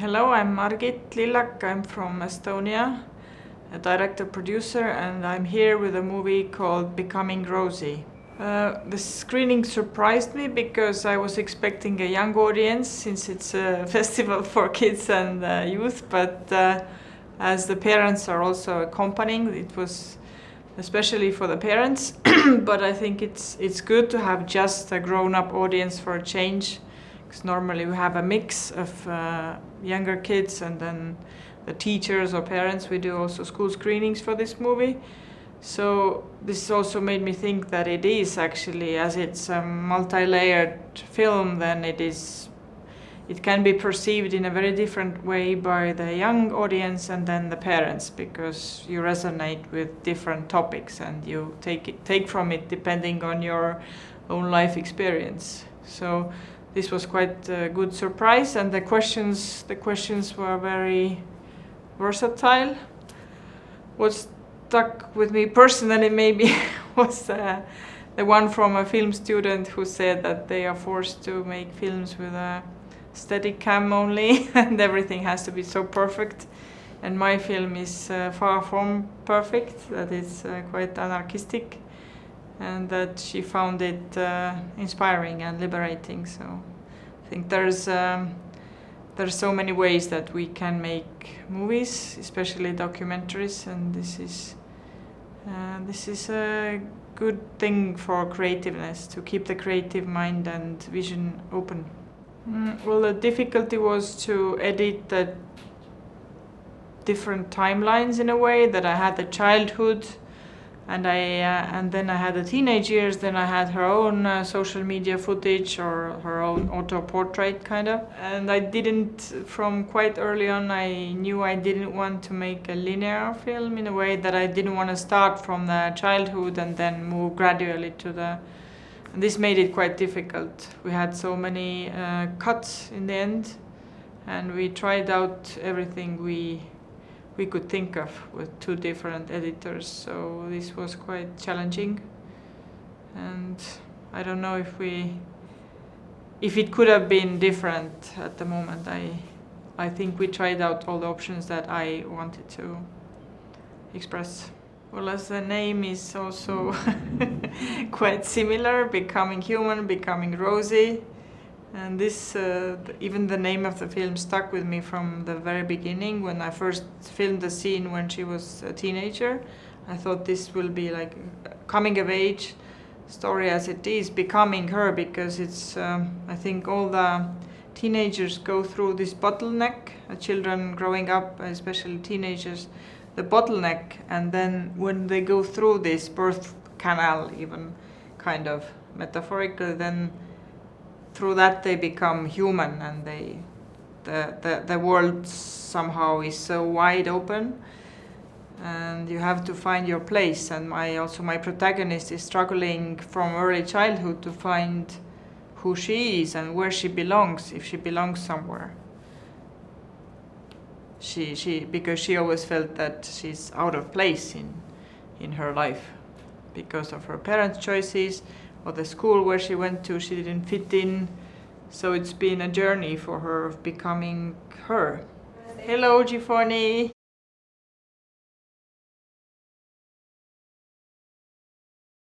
Hello, I'm Margit Lillak. I'm from Estonia, a director-producer, and I'm here with a movie called Becoming Rosie. The screening surprised me because I was expecting a young audience since it's a festival for kids and youth, but as the parents are also accompanying, it was especially for the parents. But I think it's good to have just a grown-up audience for a change, because normally we have a mix of younger kids and then the teachers or parents. We do also school screenings for this movie. So this also made me think that it is actually, as it's a multi-layered film, then it can be perceived in a very different way by the young audience and then the parents, because you resonate with different topics and you take from it depending on your own life experience. So this was quite a good surprise, and the questions were very versatile. What stuck with me personally maybe was the one from a film student who said that they are forced to make films with a steady cam only and everything has to be so perfect. And my film is far from perfect, that is quite anarchistic, and that she found it inspiring and liberating. So I think there's so many ways that we can make movies, especially documentaries, and this is a good thing for creativeness, to keep the creative mind and vision open. Well, the difficulty was to edit the different timelines in a way that I had the childhood, and then I had the teenage years, then I had her own social media footage or her own auto-portrait kind of. And I didn't, from quite early on, I knew I didn't want to make a linear film, in a way that I didn't want to start from the childhood and then move gradually to the... And this made it quite difficult. We had so many cuts in the end, and we tried out everything we could think of with two different editors, so this was quite challenging. And I don't know if it could have been different at the moment. I think we tried out all the options that I wanted to express. Well, as the name is also quite similar, Becoming Human, Becoming Rosie. And this, even the name of the film stuck with me from the very beginning. When I first filmed the scene when she was a teenager, I thought this will be like a coming of age story, as it is becoming her, because it's, I think all the teenagers go through this bottleneck, children growing up, especially teenagers, the bottleneck, and then when they go through this birth canal, even kind of metaphorically, then through that they become human, and the world somehow is so wide open, and you have to find your place. And my protagonist is struggling from early childhood to find who she is and where she belongs, if she belongs somewhere. Because she always felt that she's out of place in her life because of her parents' choices, or the school where she went to, she didn't fit in. So it's been a journey for her of becoming her. Hello, Gifoni.